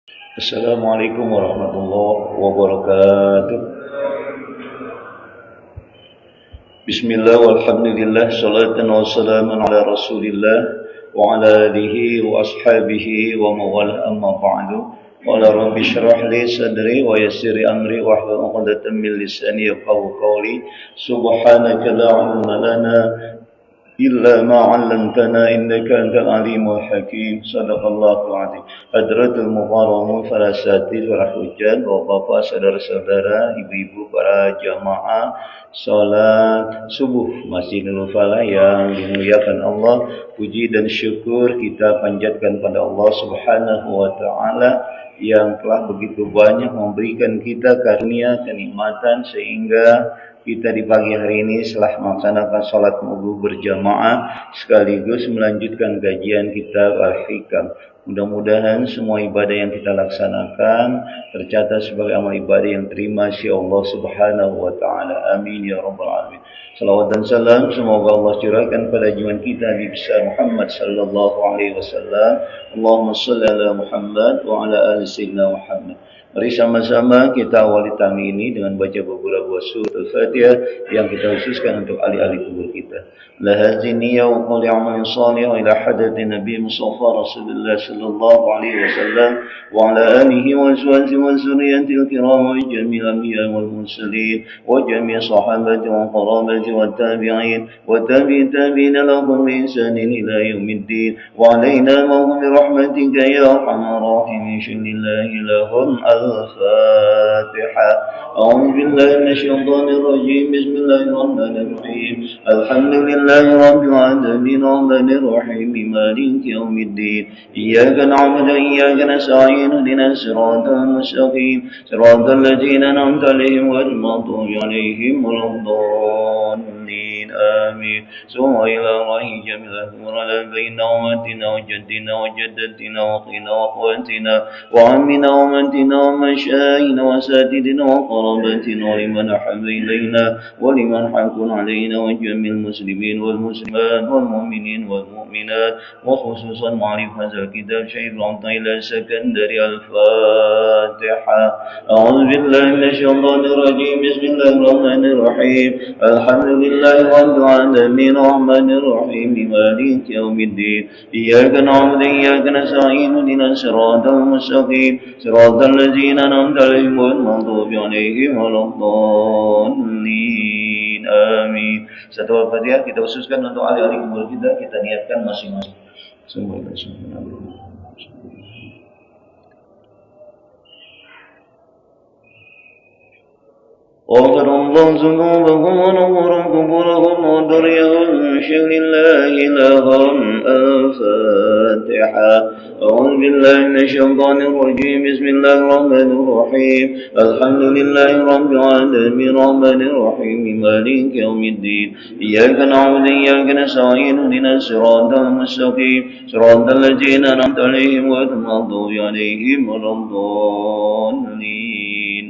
Assalamualaikum warahmatullahi wabarakatuh. Bismillah walhamdulillah salatan wa salaman ala rasulillah wa ala alihi wa ashabihi wa mawalah amma ba'du. Qala rabbi syrah li sadri wa yassir amri wahlul 'uqdatam min lisani yafqahu qawli. Subhanaka la 'ilma lana إلا ما علمتنا إنك أنت العليم الحكيم صدق الله العظيم. Hadratul Mukarramun para asatidz, para hujjat, bapak-bapak, saudara-saudara, ibu-ibu, para jamaah salat subuh Masjidil Falah yang dimuliakan Allah, puji dan syukur kita panjatkan pada Allah Subhanahu wa taala yang telah begitu banyak memberikan kita karunia kenikmatan sehingga kita di pagi hari ini setelah melaksanakan salat maghrib berjamaah sekaligus melanjutkan kajian kitab Al-Hikam. Mudah-mudahan semua ibadah yang kita laksanakan tercatat sebagai amal ibadah yang terima sisi Allah Subhanahu wa taala. Amin ya rabbal alamin. Salawat dan salam semoga Allah curahkan pada junjungan kita Nabi besar Muhammad sallallahu alaihi wasallam. Allahumma shalli ala Muhammad wa ala ali sayyidina Muhammad. Mari sama-sama kita awali tami ini dengan baca beberapa surat Al-Fatihah yang kita khususkan untuk ahli-ahli kubur kita. La hazini ya wa qali amal salih ila hadratin Nabi Mustafa Rasulullah sallallahu alaihi wasallam wa ala alihi wa azwajihi wa zurriyyatihi al-kiram wa jami'il anbiya wal mursalin wa jami' sahabati wa qarabati wa tabi'in wa tabi'in tabi'ina lahum bi ihsanin ila yaumiddin wa alaina mahum bi rahmatika ya arhamar rahimin lillahi lahum الفاتحة. أعوذ بالله من الشيطان الرجيم. بسم الله الرحمن الرحيم. الحمد لله رب العالمين الرحمن الرحيم مالك يوم الدين. إياك نعبد وإياك نستعين اهدنا الصراط المستقيم صراط الذين أنعمت عليهم غير المغضوب عليهم ولا الضالين آمين. ثم إلى الله جميعا وعلى بين أمتنا وجدنا وجدتنا وأخينا وأخواتنا وعمنا ومنتنا ومشايخنا وأساتذتنا وقرابتنا ولمن أحب إلينا ولمن حق علينا وجميع المسلمين والمسلمات والمؤمنين والمؤمنات وخصوصا معرف هذا الكتاب شيخ العطية السكندري. الفاتحة. أعوذ بالله من الشيطان الرجيم. بسم الله الرحمن الرحيم. الحمد لله رب العالمين الرحمن الرحيم مالك يوم الدين. إياك نعبد وإياك نستعين اهدنا الصراط المستقيم صراط الذين أنعمت عليهم غير المغضوب عليهم ولا الضالين آمين. Satu Al-Fatihah kita khususkan untuk ahli-ahli kubur kita niatkan masing-masing. غفر الله ذنوبهم ونور قبورهم ودريهم شر الله لهم. الفاتحة. أعوذ بالله من الشيطان الرجيم. بسم الله الرحمن الرحيم. الحمد لله رب العالمين الرحمن الرحيم مالك يوم الدين. إياك نعبد وإياك نستعين اهدنا الصراط المستقيم صراط الذين أنعمت عليهم غير المغضوب عليهم ولا الضالين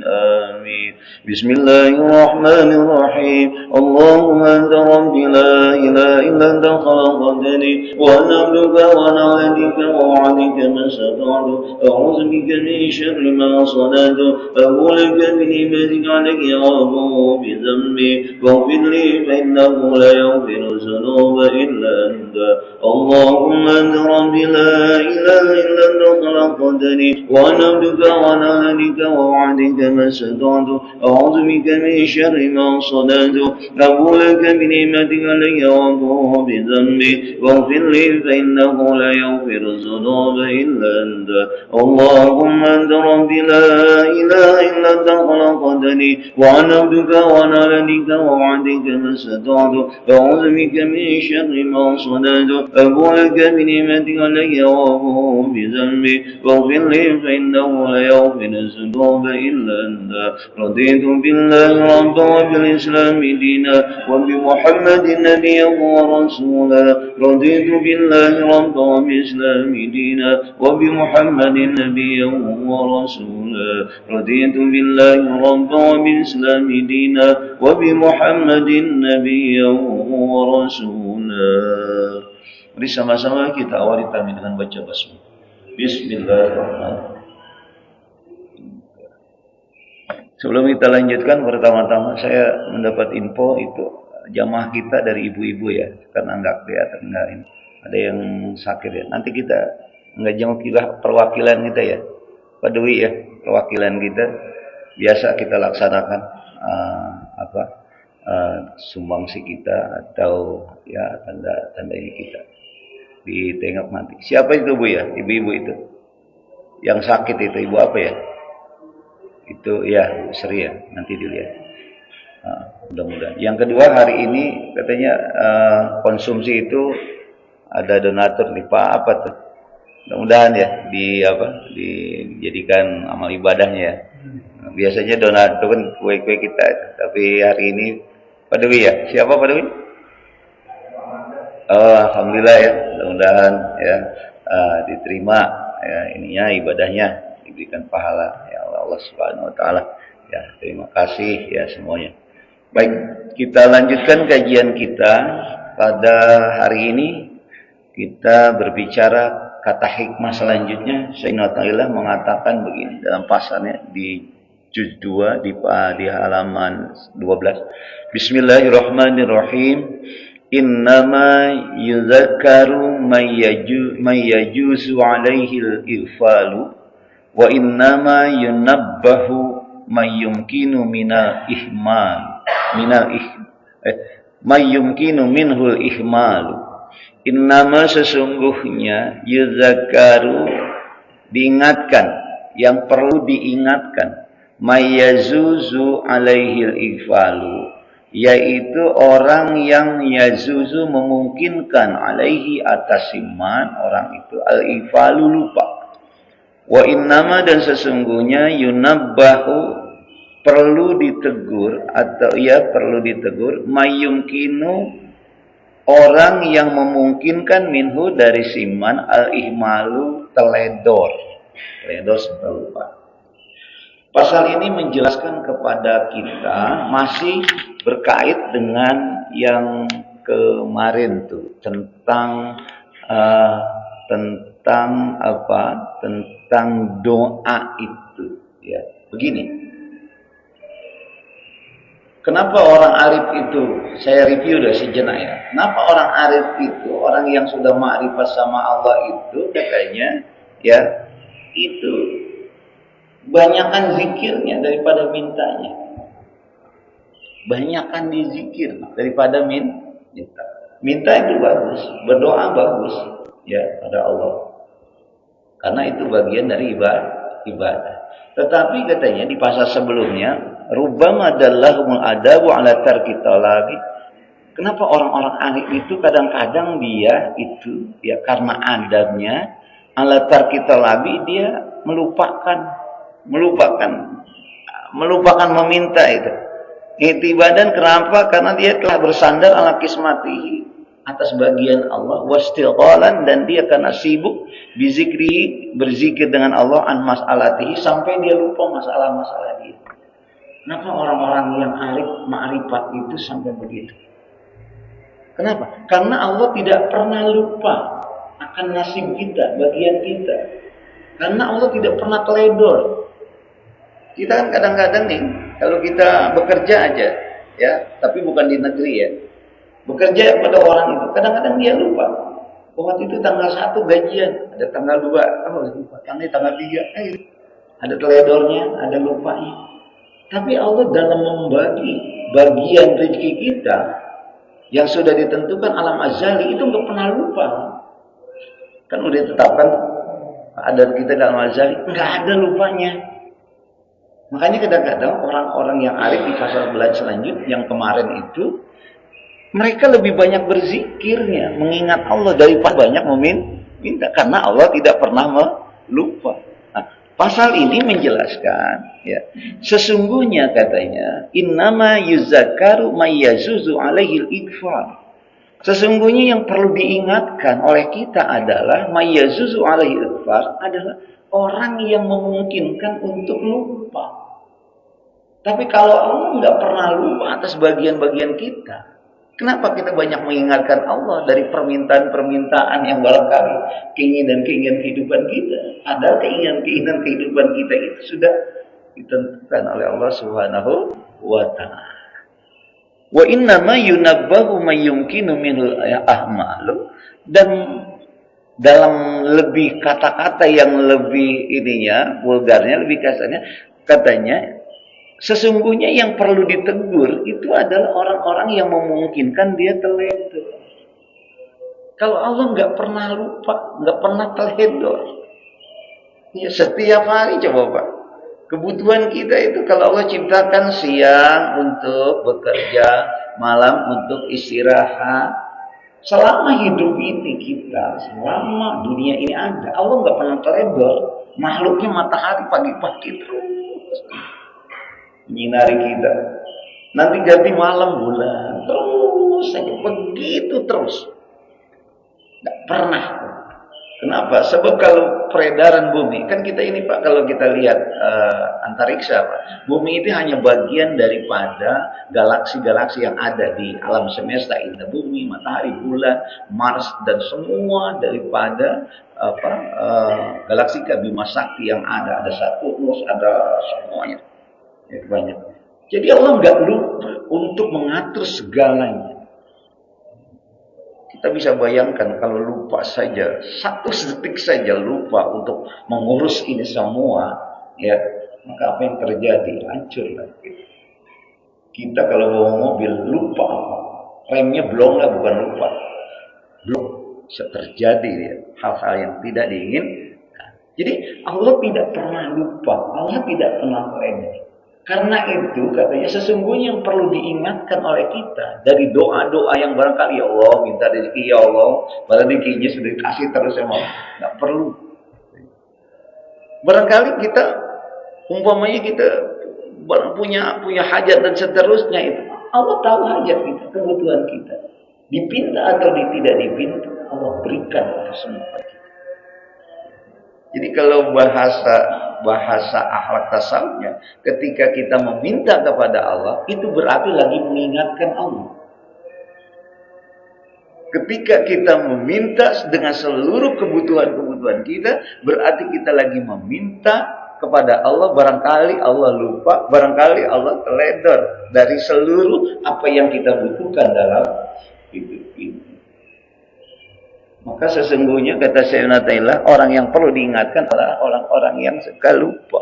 آمين. بسم الله الرحمن الرحيم. اللهم أنت ربي لا إله إلا أنت خلقتني وأنا عبدك وأنا عبدك ووعدك ما استطعت أعوذ بك من شر ما صنعت أبو لك بنعمتك علي وأبوء بذنبي فاغفر لي فإنه لا يغفر الذنوب إلا أنت. اللهم أنت ربي لا إله إلا أنت خلقتني وأنا عبدك وأنا عبدك ووعدك ما استطعت أعوذ بك من شر ما صنعت أبو لك بنعمتك علي وأبوء بذنبي فاغفر لي فإنه لا يغفر الذنوب إلا أنت. اللهم أنت ربي لا إله إلا أنت خلقتني وأنا عبدك وأنا عبدك ووعدك ما استطعت أعوذ بك من شر ما صنعت أبو لك بنعمتك علي وأبوء بذنبي فاغفر لي فإنه لا يغفر الذنوب إلا أنت. رضيت بالله ربا وبالإسلام دينا وبمحمد نبيا ورسولا. رضيت بالله ربا وبالإسلام دينا وبمحمد نبيا ورسولا. رضيت بالله ربا وبالإسلام دينا وبمحمد نبيا ورسولا. Mari sama-sama kita awali kami dengan baca basmalah. Bismillahirrahmanirrahim. Sebelum kita lanjutkan, pertama-tama saya mendapat info itu jamaah kita dari ibu-ibu ya, karena nggak kelihatan nggak ini. Ada yang sakit ya. Nanti kita nggak jenguk kita perwakilan kita ya, Pak Dwi ya, perwakilan kita biasa kita laksanakan apa sumbangsi kita atau ya tanda ini kita ditengok nanti. Siapa itu Bu ya? Ibu-ibu itu yang sakit itu ibu apa ya? Itu ya Sri ya, nanti dilihat. Mudah-mudahan. Yang kedua hari ini katanya konsumsi itu ada donatur nih Pak apa tuh? Mudah-mudahan ya dijadikan amal ibadahnya ya. Biasanya donatur kan kue-kue kita, tapi hari ini Pak Dewi ya. Siapa Pak Dewi? Oh, alhamdulillah ya. Mudah-mudahan ya diterima ya ininya ibadahnya, diberikan pahala ya Allah Subhanahu wa taala. Ya, terima kasih ya semuanya. Baik, kita lanjutkan kajian kita pada hari ini. Kita berbicara kata hikmah selanjutnya. Sayyidina Ta'ala mengatakan begini dalam pasalnya di juz 2 di halaman 12. Bismillahirrahmanirrahim. Innama yuzakkaru may yajuzu alaihi al-ighfalu wa innama yunabbahu may yumkinu minhul ihmalu. Innama sesungguhnya yuzakkaru diingatkan, yang perlu diingatkan, mayazuzu alaihil ighfalu, yaitu orang yang yazuzu memungkinkan alaihi atas iman orang itu al-ighfalu lupa. Wa innama dan sesungguhnya yunabbahu perlu ditegur atau ya perlu ditegur mayumkinu orang yang memungkinkan minhu dari siman al-ihmalu teledor serta lupa. Pasal ini menjelaskan kepada kita masih berkait dengan yang kemarin tuh tentang tentang doa itu ya. Begini. Kenapa orang arif itu, saya review dah sejenak ya. Kenapa orang arif itu, orang yang sudah ma'rifat sama Allah itu katanya ya, itu banyakan zikirnya daripada mintanya. Banyakan dizikir daripada minta. Minta itu bagus, berdoa bagus ya pada Allah. Karena itu bagian dari ibadah. Tetapi katanya di pasal sebelumnya, rubbama dallahumul adabu ala tarki talabi. Kenapa orang-orang arif itu kadang-kadang dia itu ya karena adabnya ala tarki talabi dia melupakan meminta itu. I'tibadan kenapa? Karena dia telah bersandar ala kismatihi atas bagian Allah wastighalan dan dia karena sibuk bizikri berzikir dengan Allah an mas'alatihi sampai dia lupa masalah-masalah dia. Kenapa orang-orang yang arif ma'rifat itu sampai begitu? Kenapa? Karena Allah tidak pernah lupa akan nasib kita, bagian kita. Karena Allah tidak pernah teledor. Kita kan kadang-kadang nih, kalau kita bekerja aja, ya, tapi bukan di negeri ya. Bekerja pada orang itu, kadang-kadang dia lupa. Waktu itu tanggal 1 gajian, ada tanggal 2, lupa. Yang ini tanggal 3, ada teledornya, ada lupanya. Tapi Allah dalam membagi bagian rezeki kita yang sudah ditentukan alam azali itu nggak pernah lupa. Kan udah ditetapkan adat kita dalam azali, nggak ada lupanya. Makanya kadang-kadang orang-orang yang arif di fase belajar selanjutnya yang kemarin itu mereka lebih banyak berzikirnya, mengingat Allah daripada banyak meminta karena Allah tidak pernah lupa. Pasal ini menjelaskan ya, sesungguhnya katanya innama yuzakkaru may yazuzu alaihil ighfar. Sesungguhnya yang perlu diingatkan oleh kita adalah may yazuzu alaihil ighfar adalah orang yang memungkinkan untuk lupa. Tapi kalau Allah nggak pernah lupa atas bagian-bagian kita, kenapa kita banyak mengingatkan Allah dari permintaan-permintaan yang barangkali keinginan-keinginan kehidupan kita? Ada keinginan-keinginan kehidupan kita itu sudah ditentukan oleh Allah Subhanahu wa taala. Wa inna ma yunabbahu may yumkinu minhu ahmalu, dan dalam lebih kata-kata yang lebih ininya, vulgarnya, lebih kasarnya, katanya sesungguhnya yang perlu ditegur itu adalah orang-orang yang memungkinkan dia teledor. Kalau Allah nggak pernah lupa, nggak pernah teledor. Ya, setiap hari coba Pak. Kebutuhan kita itu kalau Allah ciptakan siang untuk bekerja, malam untuk istirahat. Selama hidup ini kita, selama dunia ini ada, Allah nggak pernah teledor. Makhluknya matahari pagi-pagi terus menyinari kita. Nanti ganti malam bulan, terus saja begitu terus. Nggak pernah. Kenapa? Sebab kalau peredaran bumi, kan kita ini Pak, kalau kita lihat antariksa Pak, bumi itu hanya bagian daripada galaksi-galaksi yang ada di alam semesta ini. Bumi, matahari, bulan, Mars, dan semua daripada galaksi Bima Sakti yang ada. Ada Saturnus, ada semuanya. Ya, banyak. Jadi Allah nggak lupa untuk mengatur segalanya. Kita bisa bayangkan kalau lupa saja, satu detik saja lupa untuk mengurus ini semua, ya, maka apa yang terjadi? Hancur lagi. Kita kalau bawa mobil lupa apa? Remnya belum lah, bukan lupa. Belum bisa terjadi ya, hal-hal yang tidak diinginkan. Jadi Allah tidak pernah lupa, Allah tidak pernah lengah. Karena itu katanya sesungguhnya yang perlu diingatkan oleh kita dari doa-doa yang barangkali ya Allah minta rezeki ya Allah, padahal rezekinya sudah dikasih terus sama Allah. Nggak perlu. Barangkali kita umpamanya kita punya hajat dan seterusnya itu. Allah tahu hajat kita, kebutuhan kita. Dipinta atau tidak dipinta, Allah berikan semua kita. Jadi kalau bahasa akhlak tasawufnya, ketika kita meminta kepada Allah, itu berarti lagi mengingatkan Allah. Ketika kita meminta dengan seluruh kebutuhan-kebutuhan kita, berarti kita lagi meminta kepada Allah. Barangkali Allah lupa, barangkali Allah teledor dari seluruh apa yang kita butuhkan dalam hidup ini. Maka sesungguhnya kata Sayyidina Ta'ilah, orang yang perlu diingatkan adalah orang-orang yang suka lupa.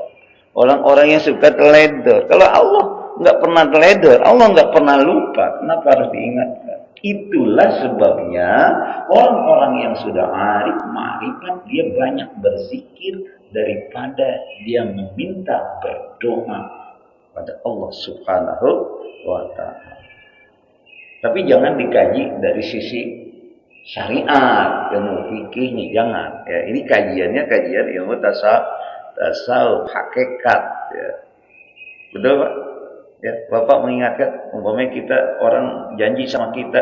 Orang-orang yang suka teledor. Kalau Allah nggak pernah teledor, Allah nggak pernah lupa, kenapa harus diingatkan? Itulah sebabnya orang-orang yang sudah arif, ma'rifat, dia banyak berzikir daripada dia meminta berdoa pada Allah Subhanahu wa ta'ala. Tapi jangan dikaji dari sisi syariat, ilmu fikihnya, jangan. Ya, ini kajiannya kajian ilmu tasawuf, hakikat. Ya. Betul Pak? Ya, Bapak mengingatkan, umpamanya kita orang janji sama kita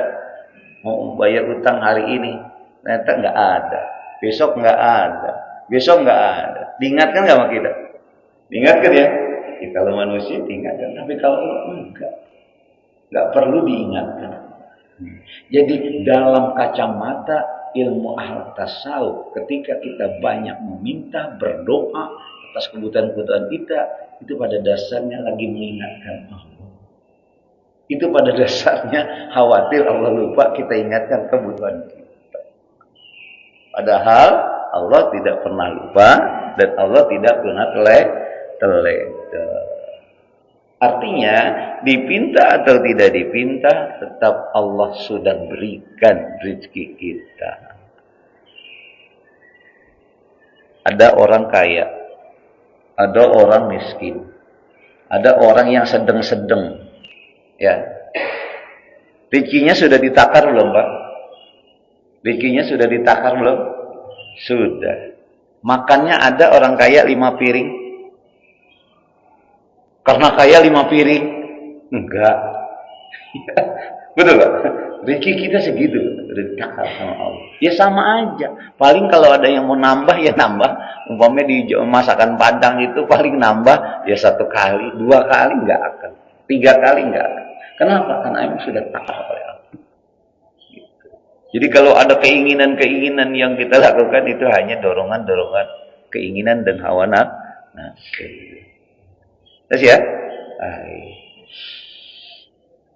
mau bayar utang hari ini, ternyata nggak ada, besok nggak ada, besok nggak ada. Diingatkan nggak sama kita? Diingatkan ya. Ya kalau manusia diingatkan, tapi kalau enggak, nggak perlu diingatkan. Jadi dalam kacamata ilmu akhlak tasawuf, ketika kita banyak meminta, berdoa atas kebutuhan-kebutuhan kita, itu pada dasarnya lagi mengingatkan Allah. Itu pada dasarnya khawatir Allah lupa, kita ingatkan kebutuhan kita. Padahal Allah tidak pernah lupa dan Allah tidak pernah teledor. Artinya, dipinta atau tidak dipinta, tetap Allah sudah berikan rezeki kita. Ada orang kaya, ada orang miskin, ada orang yang sedang-sedang. Ya, rezekinya sudah ditakar belum, Pak? Rezekinya sudah ditakar belum? Sudah. Makannya ada orang kaya 5 piring. Karena kaya 5 piring? Enggak. Betul Pak? Rezeki kita segitu, ditakar sama Allah. Ya sama aja. Paling kalau ada yang mau nambah, ya nambah. Umpamanya di masakan Padang itu paling nambah, ya 1 kali, 2 kali enggak akan. 3 kali enggak akan. Kenapa? Karena emang sudah takar oleh Allah. Gitu. Jadi kalau ada keinginan-keinginan yang kita lakukan, itu hanya dorongan-dorongan keinginan dan hawa nafsu. Terus ya?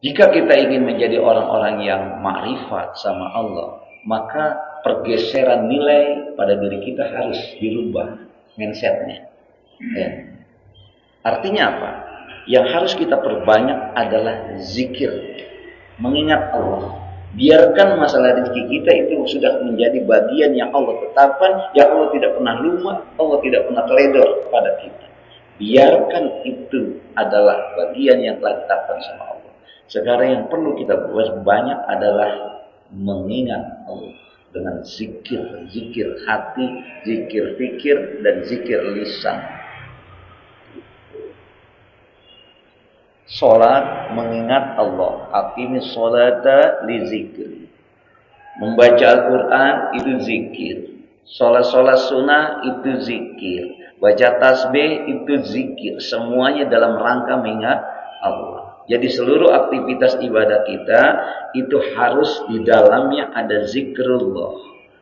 Jika kita ingin menjadi orang-orang yang makrifat sama Allah, maka pergeseran nilai pada diri kita harus dirubah mindsetnya. Ya. Artinya apa? Yang harus kita perbanyak adalah zikir, mengingat Allah. Biarkan masalah rezeki kita itu sudah menjadi bagian yang Allah tetapkan, yang Allah tidak pernah lupa, Allah tidak pernah teledor pada kita. Biarkan itu adalah bagian yang telah ditetapkan sama Allah. Sekarang yang perlu kita buat banyak adalah mengingat Allah dengan zikir, zikir hati, zikir fikir, dan zikir lisan. Salat mengingat Allah, aqimis sholata li zikri. Membaca Al-Quran itu zikir. Salat-salat sunnah itu zikir. Baca tasbih itu zikir. Semuanya dalam rangka mengingat Allah. Jadi seluruh aktivitas ibadah kita itu harus di dalamnya ada zikrullah.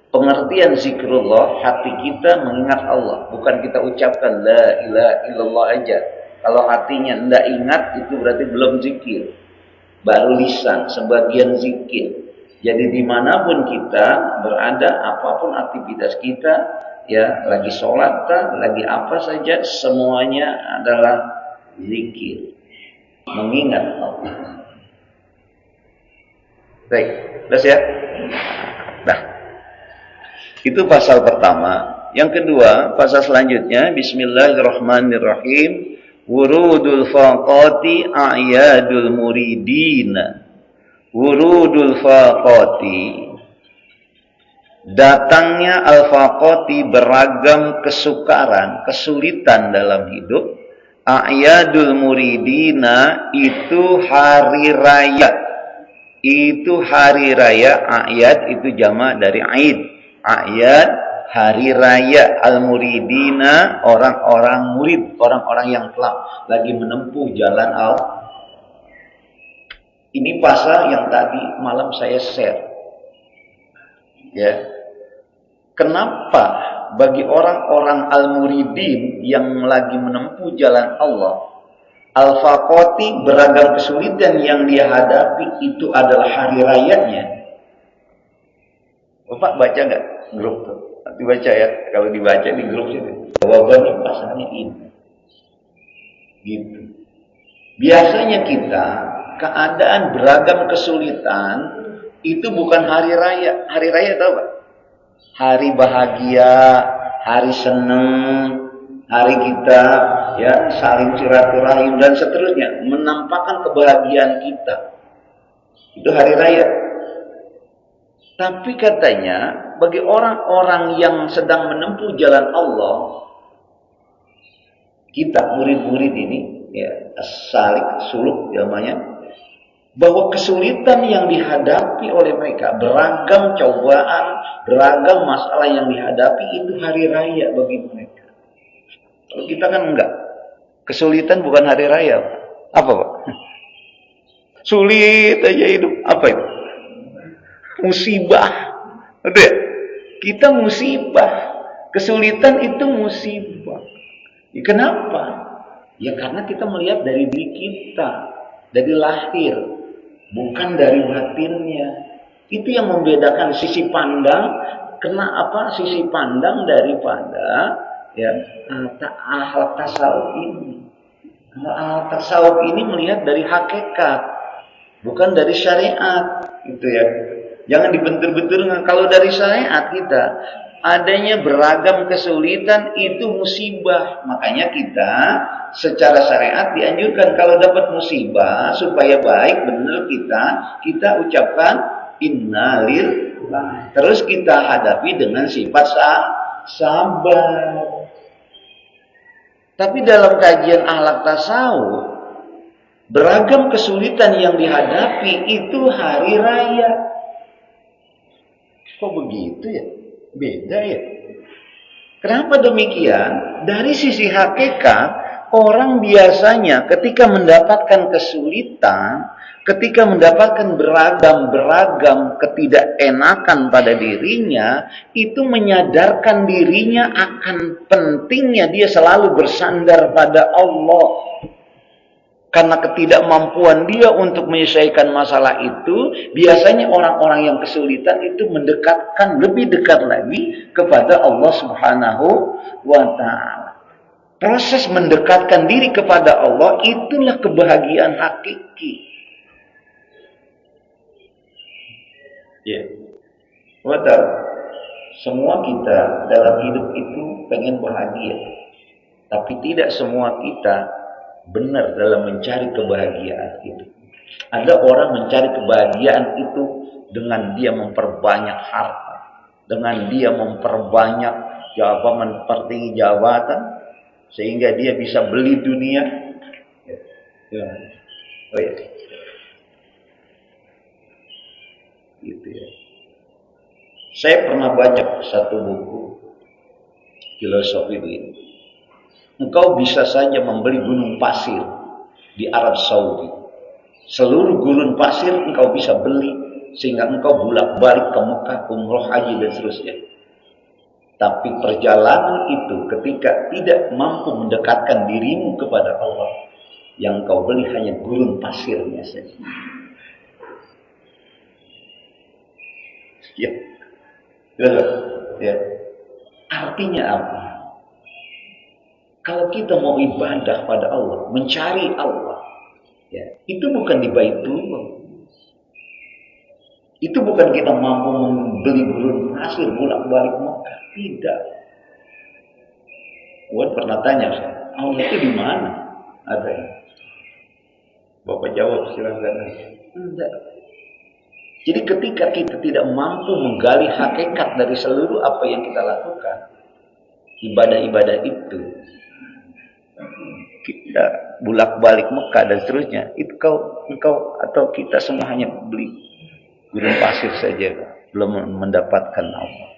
Pengertian zikrullah, hati kita mengingat Allah. Bukan kita ucapkan la ilaha illallah aja. Kalau hatinya tidak ingat, itu berarti belum zikir. Baru lisan, sebagian zikir. Jadi dimanapun kita berada, apapun aktivitas kita, ya lagi sholat, lagi apa saja, semuanya adalah zikir. Mengingat Allah. Baik, terus ya. Nah, itu pasal pertama. Yang kedua, pasal selanjutnya, Bismillahirrahmanirrahim. Wurudul faqati a'yadul muridina. Wurudul faqati, datangnya al-faqati beragam kesukaran, kesulitan dalam hidup. A'yadul muridina itu hari raya. Itu hari raya, a'yad itu jamak dari aid. A'yad hari raya, al-muridina orang-orang murid, orang-orang yang telah lagi menempuh jalan Allah. Ini pasal yang tadi malam saya share. Ya. Kenapa bagi orang-orang al-muridin yang lagi menempuh jalan Allah, al-faqati beragam kesulitan yang dia hadapi itu adalah hari rayanya. Bapak baca nggak grup tuh? Nanti baca ya, kalau dibaca di grup itu. Jawabannya pasalnya ini. Gitu. Biasanya kita keadaan beragam kesulitan itu bukan hari raya. Hari raya tahu Pak? Hari bahagia, hari senang, hari kita ya saling silaturahim dan seterusnya, menampakkan kebahagiaan kita. Itu hari raya. Tapi katanya bagi orang-orang yang sedang menempuh jalan Allah, kita murid-murid ini ya as-salik suluk namanya, bahwa kesulitan yang dihadapi oleh mereka, beragam cobaan, beragam masalah yang dihadapi itu hari raya bagi mereka. Kalau kita kan enggak. Kesulitan bukan hari raya. Apa Pak? Sulit aja hidup. Apa itu? Musibah. Betul ya? Kita musibah. Kesulitan itu musibah. Ya, kenapa? Ya karena kita melihat dari diri kita. Dari lahir. Bukan dari batinnya. Itu yang membedakan sisi pandang. Sisi pandang daripada ya akhlak tasawuf ini. Akhlak tasawuf ini melihat dari hakikat. Bukan dari syariat. Itu ya. Jangan dibentur-bentur. Kalau dari syariat kita, adanya beragam kesulitan itu musibah. Makanya kita secara syariat dianjurkan kalau dapat musibah supaya baik benar kita ucapkan innalillah. Terus kita hadapi dengan sifat sabar. Tapi dalam kajian akhlak tasawuf, beragam kesulitan yang dihadapi itu hari raya. Kok begitu ya? Beda ya? Kenapa demikian? Dari sisi hakikat, orang biasanya ketika mendapatkan kesulitan, ketika mendapatkan beragam ketidakenakan pada dirinya, itu menyadarkan dirinya akan pentingnya dia selalu bersandar pada Allah. Karena ketidakmampuan dia untuk menyelesaikan masalah itu, biasanya orang-orang yang kesulitan itu mendekatkan lebih dekat lagi kepada Allah Subhanahu wa Ta'ala. Proses mendekatkan diri kepada Allah itulah kebahagiaan hakiki. Ya. Betul. Semua kita dalam hidup itu pengen bahagia. Tapi tidak semua kita benar dalam mencari kebahagiaan itu. Ada orang mencari kebahagiaan itu dengan dia memperbanyak harta, dengan dia memperbanyak mempertinggi jabatan, sehingga dia bisa beli dunia. Ya. Oh ya. Gitu ya. Saya pernah baca satu buku filosofi ini. Engkau bisa saja membeli gunung pasir di Arab Saudi. Seluruh gurun pasir engkau bisa beli sehingga engkau bolak-balik ke Mekah, umroh, haji dan seterusnya. Tapi perjalanan itu ketika tidak mampu mendekatkan dirimu kepada Allah, yang engkau beli hanya gurun pasirnya saja. Ya. Ya. Artinya apa? Kalau kita mau ibadah pada Allah, mencari Allah, ya, itu bukan di Baitullah. Itu bukan kita mampu membeli gurun pasir bolak-balik Mekah. Tidak. Wan pernah tanya saya, Allah itu di mana? Ada ya? Bapak jawab silakan. Tidak. Jadi ketika kita tidak mampu menggali hakikat dari seluruh apa yang kita lakukan, ibadah-ibadah itu, kita bolak-balik Mekah dan seterusnya, itu engkau atau kita semua hanya beli gurun pasir saja, belum mendapatkan Allah,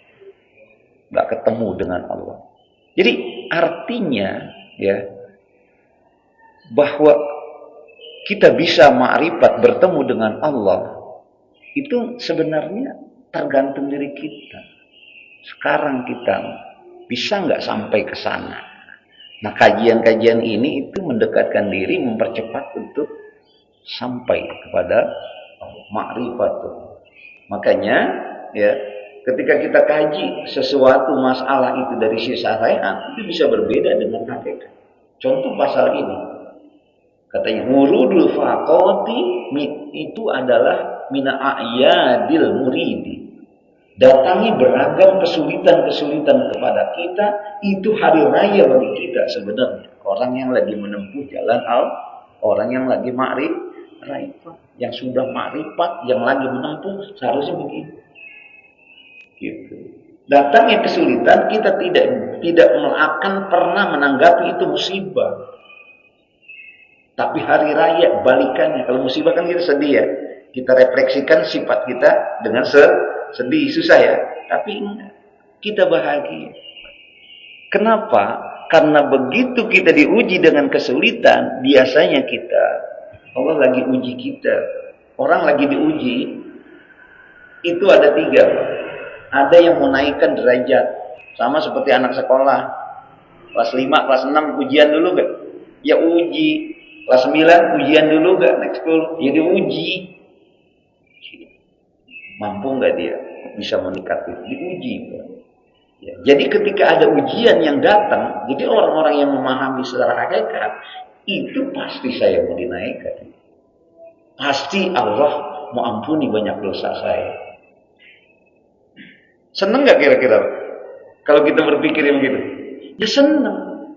nggak ketemu dengan Allah. Jadi artinya ya bahwa kita bisa ma'rifat bertemu dengan Allah itu sebenarnya tergantung diri kita. Sekarang kita bisa nggak sampai ke sana? Nah, kajian-kajian ini itu mendekatkan diri, mempercepat untuk sampai kepada makrifat. Makanya, ya, ketika kita kaji sesuatu masalah itu dari sisi syariat, itu bisa berbeda dengan hakikat. Contoh pasal ini, katanya murudul faqati itu adalah mina a'yadil muridi. Datangi beragam kesulitan-kesulitan kepada kita, itu hari raya bagi kita sebenarnya. Orang yang lagi menempuh jalan orang yang lagi ma'rifat, yang sudah ma'rifat, yang lagi menempuh, seharusnya begitu. Gitu. Datangnya kesulitan, kita tidak akan pernah menanggapi itu musibah. Tapi hari raya balikannya. Kalau musibah kan kita sedih ya. Kita refleksikan sifat kita dengan sedih, susah ya. Tapi kita bahagia. Kenapa? Karena begitu kita diuji dengan kesulitan, biasanya Allah lagi uji kita. Orang lagi diuji, itu ada 3. Ada yang menaikkan derajat. Sama seperti anak sekolah. Kelas 5, kelas 6 ujian dulu gak? Ya uji. Kelas 9 ujian dulu gak? Next school. Ya diuji. Mampu nggak dia bisa meningkat itu? Diuji. Ya, jadi ketika ada ujian yang datang, jadi orang-orang yang memahami secara hakikat itu pasti saya mau dinaikkan. Pasti Allah mau ampuni banyak dosa saya. Seneng nggak kira-kira kalau kita berpikir yang begitu? Ya seneng.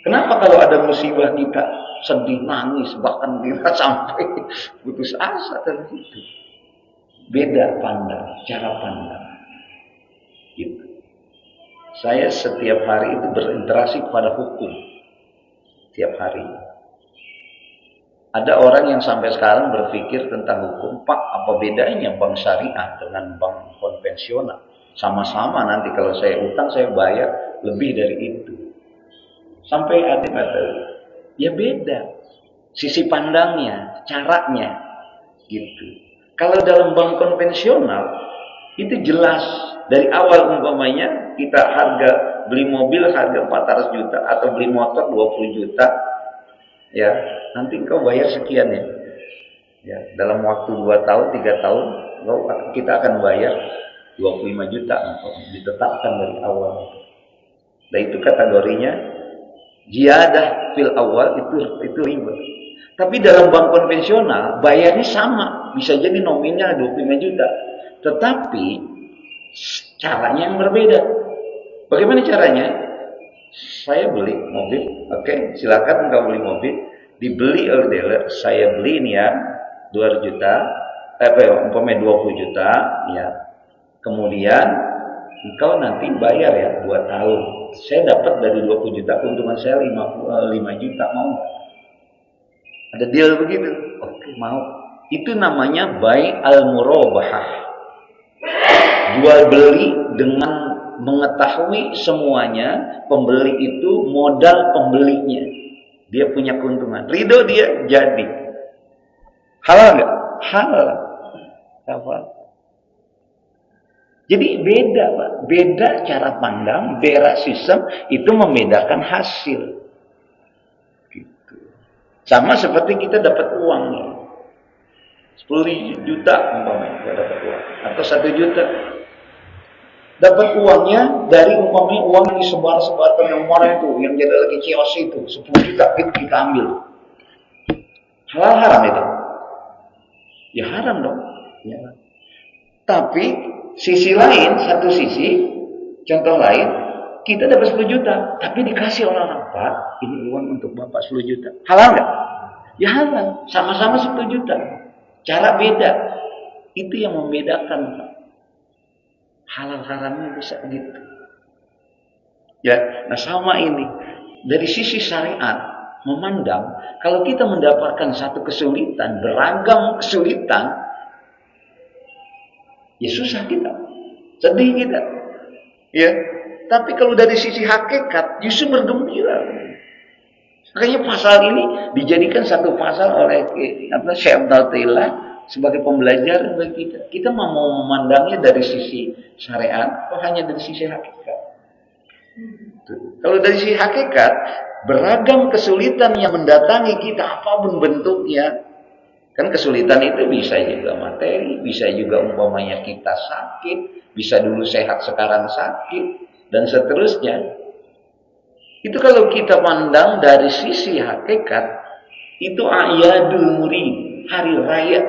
Kenapa kalau ada musibah kita sedih, nangis, bahkan kita sampai putus asa dari itu? Beda pandang, cara pandang. Gitu. Saya setiap hari itu berinteraksi kepada hukum. Setiap hari. Ada orang yang sampai sekarang berpikir tentang hukum, Pak, apa bedanya bank syariah dengan bank konvensional? Sama-sama nanti kalau saya utang, saya bayar lebih dari itu. Sampai ada kata, ya beda. Sisi pandangnya, caranya. Gitu. Kalau dalam bank konvensional itu jelas dari awal umpamanya kita beli mobil harga 400 juta atau beli motor 20 juta. ya nanti engkau bayar sekian ya. Ya, dalam waktu 2 tahun, 3 tahun, kita akan bayar 25 juta untuk ditetapkan dari awal. Nah itu kategorinya ziyadah fil awal, itu riba. Tapi dalam bank konvensional bayarnya sama, bisa jadi nominalnya 25 juta. Tetapi caranya yang berbeda. Bagaimana caranya? Saya beli mobil, oke, silakan engkau beli mobil, dibeli oleh dealer, saya beli ini ya 2 juta, umpamanya 20 juta, ya. Kemudian engkau nanti bayar ya 2 tahun. Saya dapat dari 20 juta, keuntungan saya 5 juta, mau nggak? Ada deal begitu? Oke, mau. Itu namanya buy al-murabahah. Jual beli dengan mengetahui semuanya, pembeli itu modal pembelinya. Dia punya keuntungan. Ridho dia jadi. Halal nggak? Halal. Apa? Jadi beda, Pak. Beda cara pandang, beda sistem, itu membedakan hasil. Gitu. Sama seperti kita dapat uang nih. 10 juta umpamanya kita dapat uang, atau 1 juta. Dapat uangnya dari umpamanya uang yang disebar-sebarkan yang kemarin itu, yang jadi lagi kios itu, 10 juta kita ambil. Halal haram itu? Ya haram dong. Ya. Tapi sisi lain, satu sisi, contoh lain, kita dapat 10 juta, tapi dikasih orang, Pak, ini uang untuk Bapak 10 juta. Halal nggak? Ya halal, sama-sama 10 juta. Cara beda. Itu yang membedakan, Pak. Halal haramnya bisa gitu. Ya, nah sama ini. Dari sisi syariat, memandang, kalau kita mendapatkan satu kesulitan, beragam kesulitan, ya susah kita, sedih kita, ya. Tapi kalau dari sisi hakikat, justru bergembira. Makanya pasal ini dijadikan satu pasal oleh Syekh Abdullah sebagai pembelajaran bagi kita. Kita mau memandangnya dari sisi syariat, atau hanya dari sisi hakikat. Kalau dari sisi hakikat, beragam kesulitan yang mendatangi kita, apapun bentuknya. Kan kesulitan itu bisa juga materi, bisa juga umpamanya kita sakit, bisa dulu sehat sekarang sakit, dan seterusnya. Itu kalau kita pandang dari sisi hakikat, itu a'yadul murid, hari raya.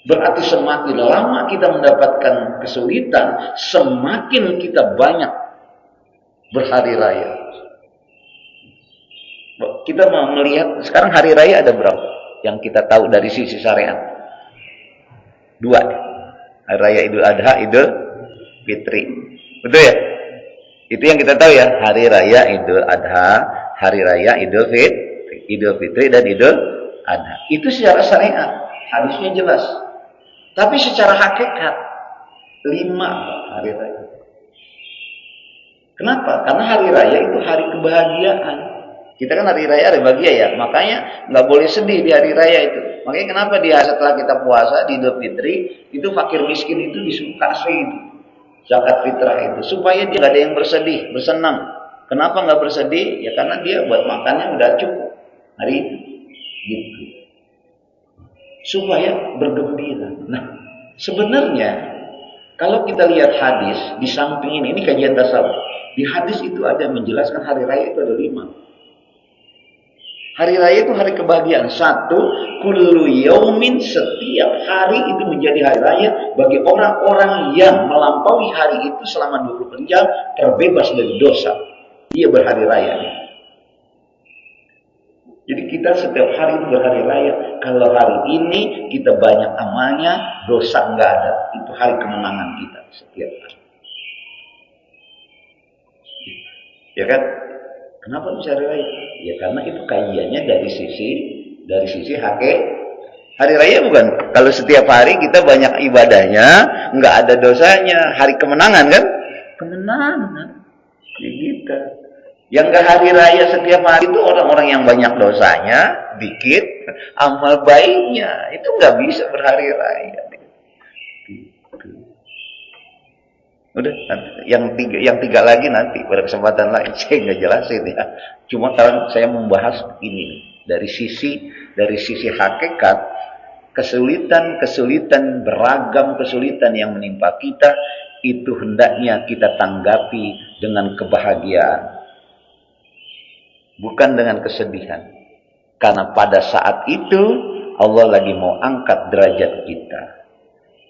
Berarti semakin lama kita mendapatkan kesulitan, semakin kita banyak berhari raya. Kita mau melihat sekarang hari raya ada berapa yang kita tahu dari sisi syariat? 2. Hari raya Idul Adha, Idul Fitri. Betul ya? Itu yang kita tahu ya, hari raya Idul Adha, hari raya Idul Fitri dan Idul Adha. Itu secara syariat, hadisnya jelas. Tapi secara hakikat 5 hari raya. Kenapa? Karena hari raya itu hari kebahagiaan. Kita kan hari raya hari bahagia ya, makanya nggak boleh sedih di hari raya itu. Makanya kenapa setelah kita puasa di Idul Fitri, itu fakir miskin itu disuruh kasih zakat fitrah itu, supaya dia nggak ada yang bersedih, bersenang. Kenapa nggak bersedih? Ya karena dia buat makannya udah cukup hari itu, gitu. Supaya bergembira. Nah, sebenarnya kalau kita lihat hadis di samping ini kajian tasawuf. Di hadis itu ada menjelaskan hari raya itu ada 5. Hari raya itu hari kebahagiaan. 1, kullu yaumin, setiap hari itu menjadi hari raya bagi orang-orang yang melampaui hari itu selama 24 jam terbebas dari dosa. Dia berhari raya. Jadi kita setiap hari itu berhari raya. Kalau hari ini kita banyak amalnya, dosa enggak ada. Itu hari kemenangan kita setiap hari. Ya kan? Kenapa bisa hari raya? Ya karena itu kajiannya dari sisi hakikat. Hari raya bukan kalau setiap hari kita banyak ibadahnya, nggak ada dosanya, hari kemenangan kan? Kemenangan. Ya gitu. Yang nggak hari raya setiap hari itu orang-orang yang banyak dosanya, dikit amal baiknya, itu nggak bisa berhari raya. Udah, yang tiga lagi nanti pada kesempatan lain saya nggak jelasin ya. Cuma kalau saya membahas ini Dari sisi hakikat, kesulitan, beragam kesulitan yang menimpa kita itu hendaknya kita tanggapi dengan kebahagiaan, bukan dengan kesedihan. Karena pada saat itu Allah lagi mau angkat derajat kita.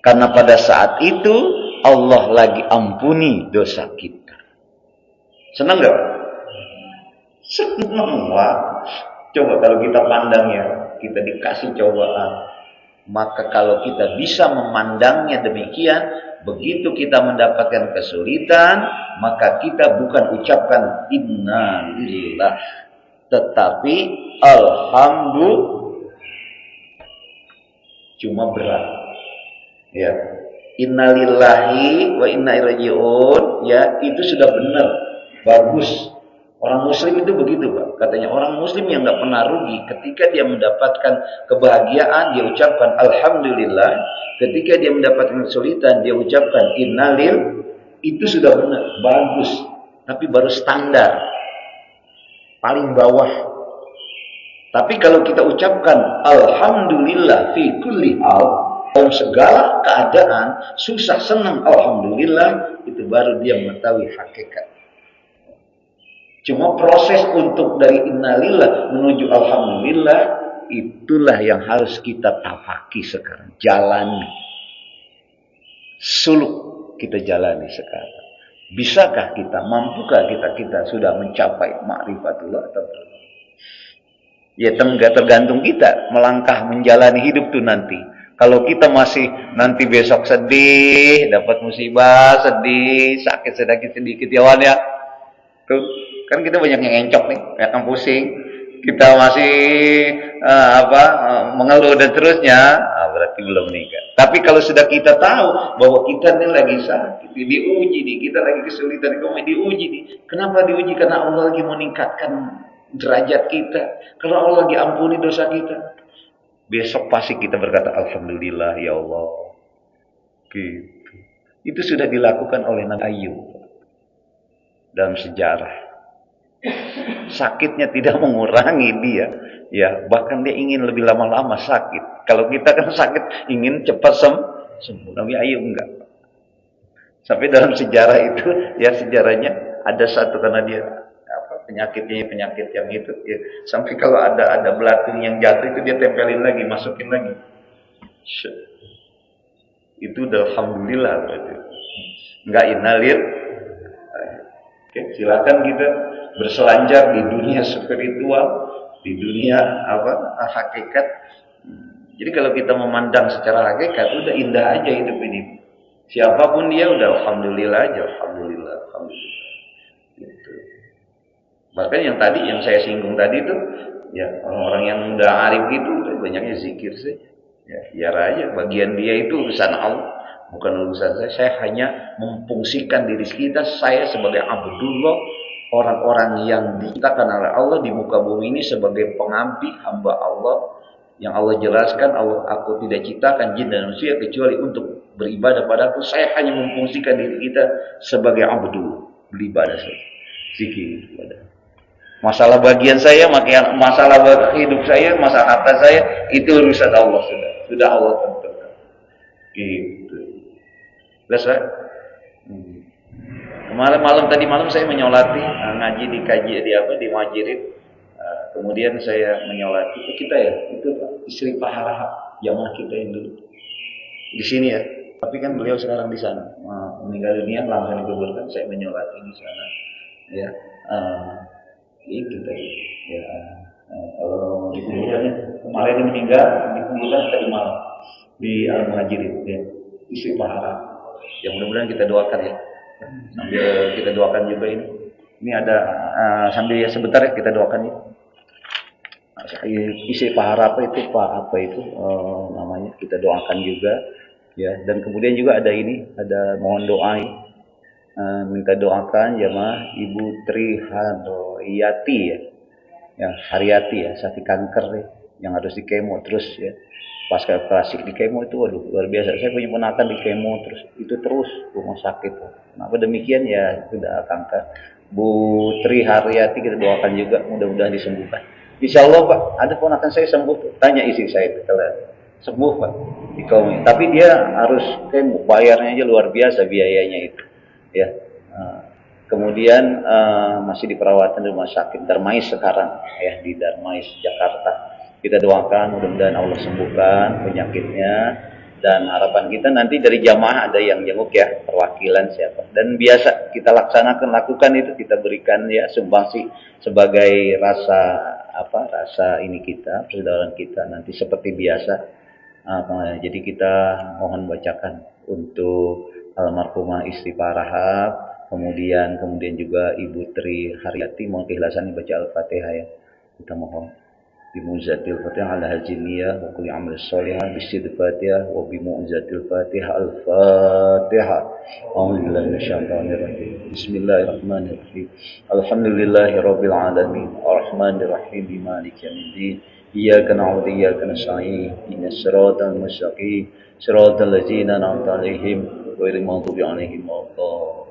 Karena pada saat itu Allah lagi ampuni dosa kita. Senang gak? Senang lah. Coba kalau kita pandang ya, kita dikasih cobaan. Maka kalau kita bisa memandangnya demikian, begitu kita mendapatkan kesulitan, maka kita bukan ucapkan innalillah, tetapi alhamdulillah. Cuma berat. Ya. Innalillahi wa inna ilaihi raji'un, ya, itu sudah benar. Bagus. Orang muslim itu begitu, Pak. Katanya orang muslim yang nggak pernah rugi ketika dia mendapatkan kebahagiaan dia ucapkan alhamdulillah, ketika dia mendapatkan kesulitan dia ucapkan innalil, itu sudah benar, bagus. Tapi baru standar. Paling bawah. Tapi kalau kita ucapkan alhamdulillah fi kulli hal, dalam segala keadaan, susah senang alhamdulillah, itu baru dia mengetahui hakikat. Cuma proses untuk dari innalillah menuju alhamdulillah, itulah yang harus kita tafaki sekarang. Jalani. Suluk kita jalani sekarang. Bisakah kita, mampukah kita sudah mencapai ma'rifatullah atau belum? Ya tergantung kita melangkah menjalani hidup tuh nanti. Kalau kita masih nanti besok sedih, dapat musibah, sedih, sakit sedikit ya Wan ya. Tuh, kan kita banyak yang encok nih, banyak yang pusing. Kita masih mengeluh dan terusnya, berarti belum nikah. Tapi kalau sudah kita tahu bahwa kita ini lagi sakit, diuji nih, kita lagi kesulitan, diuji nih. Kenapa diuji? Karena Allah lagi meningkatkan derajat kita. Kalau Allah lagi ampuni dosa kita, besok pasti kita berkata alhamdulillah ya Allah. Gitu. Itu sudah dilakukan oleh Nabi Ayub dalam sejarah. Sakitnya tidak mengurangi dia, ya, bahkan dia ingin lebih lama-lama sakit. Kalau kita kan sakit ingin cepat sembuh. Nabi Ayub enggak. Sampai dalam sejarah itu, ya sejarahnya ada satu karena dia penyakit yang itu, ya, sampai kalau ada belatung yang jatuh itu dia tempelin lagi, masukin lagi. Itu udah alhamdulillah berarti. Enggak inalir. Oke, silakan kita berselancar di dunia spiritual, di dunia hakikat. Jadi kalau kita memandang secara hakikat, udah indah aja hidup ini. Siapapun dia udah alhamdulillah aja, alhamdulillah. Gitu. Bahkan yang tadi yang saya singgung tadi itu, ya orang-orang yang udah arif itu banyaknya zikir sih. Ya, biar aja bagian dia itu urusan Allah. Bukan urusan saya hanya memfungsikan diri kita, saya sebagai Abdullah, orang-orang yang diciptakan oleh Allah di muka bumi ini sebagai pengabdi hamba Allah, yang Allah jelaskan, aku tidak ciptakan jin dan manusia kecuali untuk beribadah padaku. Saya hanya memfungsikan diri kita sebagai Abdullah, beribadah saja, zikir ibadah. Masalah bagian saya, masalah hidup saya, masalah harta saya, itu urusan Allah sudah Allah tentukan. Gitu. Selesai. Tadi malam saya menyolati, ngaji di Majirid. Kemudian saya menyolati kita ya, itu istri Pak Harahap, jamaah kita yang dulu di sini ya. Tapi kan beliau sekarang di sana, meninggal dunia, langsung dikuburkan. Saya menyolati di sana. Ya, itu tadi. Ya, kalau dikuburkannya kemarin meninggal, dikuburkan tadi malam di Al-Muhajirin, ya, istri Pak Harahap. Ya mudah-mudahan kita doakan ya. Sambil kita doakan juga ini. Ini ada sambil ya sebentar ya kita doakan ya. Isi Pak Harap itu namanya kita doakan juga ya. Dan kemudian juga ada ada mohon doa minta doakan jamaah Ibu Tri Haryati ya. Yang Haryati ya, sakit kanker ya, yang harus di kemo terus ya. Pasca operasi di kemo itu waduh luar biasa. Saya punya ponakan di kemo terus rumah sakit. Kenapa demikian ya, sudah kanker. Bu Tri Haryati kita doakan juga mudah-mudahan disembuhkan. Insya Allah Pak, ada ponakan saya sembuh. Tanya istri saya itu kalau sembuh Pak di kaumnya. Tapi dia harus kayak bayarnya aja luar biasa biayanya itu. Ya. Kemudian masih di perawatan di rumah sakit Darmais sekarang ya di Darmais Jakarta. Kita doakan mudah-mudahan Allah sembuhkan penyakitnya dan harapan kita nanti dari jamaah ada yang jenguk ya perwakilan siapa dan biasa kita lakukan itu kita berikan ya sumbangsi sebagai rasa ini kita persaudaraan kita nanti seperti biasa. Jadi kita mohon bacakan untuk almarhumah istri Pak Rahab, kemudian juga Ibu Tri Haryati, mohon keikhlasan baca Al-Fatihah ya. Kita mohon bimuzatil Fatihah ala hajiniyah wa kulli amal sholihah bisidil Fatihah wa bimuzatil Fatihah Al-Fatihah. A'udzubillahi minasyaitonir rajim. Bismillahirrahmanirrahim. Alhamdulillahirabbil alamin. Arrahmanir rahim. Maliki yaumiddin. Iyyaka na'budu wa iyyaka nasta'in. Ihdinas siratal mustaqim. Siratal ladzina an'amta 'alaihim ghairil maghdubi 'alaihim waladdallin.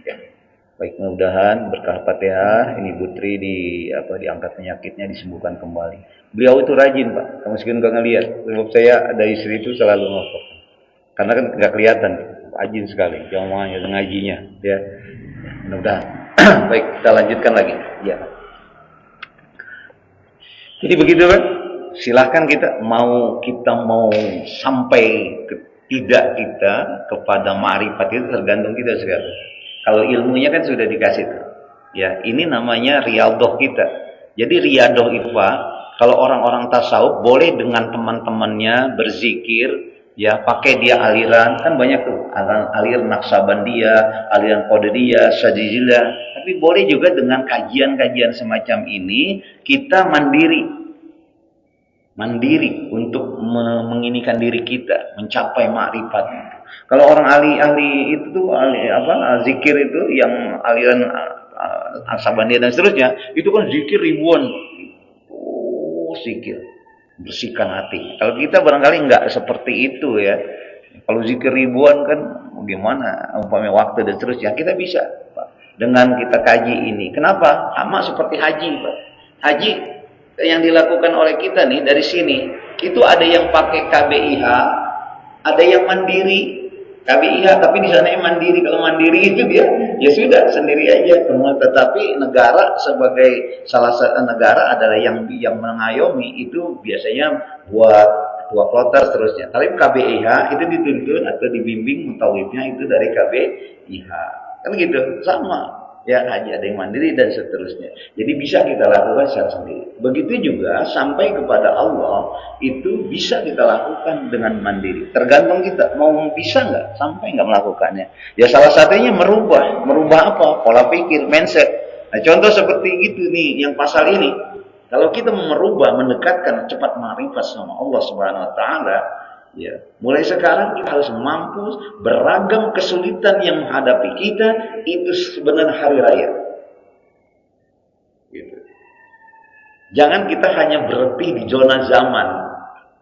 Ya. Baik, mudah-mudahan berkah Fatihah ini Putri diangkat penyakitnya disembuhkan kembali. Beliau itu rajin, Pak. Kamu mungkin enggak ngelihat. Sebab saya ada istri itu selalu ngomong. Karena kan enggak kelihatan, rajin sekali jamaahnya ngajinya, ya. Mudah-mudahan. Baik, kita lanjutkan lagi. Ya. Jadi begitu kan, silahkan kita mau sampai tidak kita kepada ma'rifat itu tergantung kita sekarang. Kalau ilmunya kan sudah dikasih tuh. Ya, ini namanya riyadhah kita. Jadi riyadhah itu kalau orang-orang tasawuf boleh dengan teman-temannya berzikir, ya pakai dia aliran, kan banyak tuh aliran Naqsabandiyah, aliran Qadiriyah, Syadziliyah. Tapi boleh juga dengan kajian-kajian semacam ini kita mandiri untuk menginikan diri kita mencapai makrifat. Kalau orang ahli itu zikir itu yang aliran Naqsabandiyah dan seterusnya, itu kan zikir ribuan. Zikir bersihkan hati. Kalau kita barangkali enggak seperti itu ya. Kalau zikir ribuan kan gimana umpamanya waktu dan seterusnya kita bisa Pak, dengan kita kaji ini. Kenapa? Sama seperti haji Pak. Haji yang dilakukan oleh kita nih dari sini itu ada yang pakai KBIH, ada yang mandiri. KBIH tapi di sana yang mandiri. Kalau mandiri itu dia ya sudah sendiri aja. Tetapi negara sebagai salah satu negara adalah yang mengayomi itu biasanya buat ketua kloter seterusnya. Tapi KBIH itu dituntun atau dibimbing mutawifnya itu dari KBIH. Kan gitu sama. Ya haji ada yang mandiri dan seterusnya. Jadi bisa kita lakukan secara sendiri. Begitu juga sampai kepada Allah itu bisa kita lakukan dengan mandiri. Tergantung kita mau bisa nggak sampai nggak melakukannya. Ya salah satunya merubah apa? Pola pikir, mindset. Nah, contoh seperti itu nih yang pasal ini. Kalau kita merubah, mendekatkan cepat ma'rifat sama Allah Subhanahu Wa Taala. Ya, mulai sekarang kita harus mampu beragam kesulitan yang menghadapi kita itu sebenarnya hari raya. Gitu. Jangan kita hanya berhenti di zona zaman.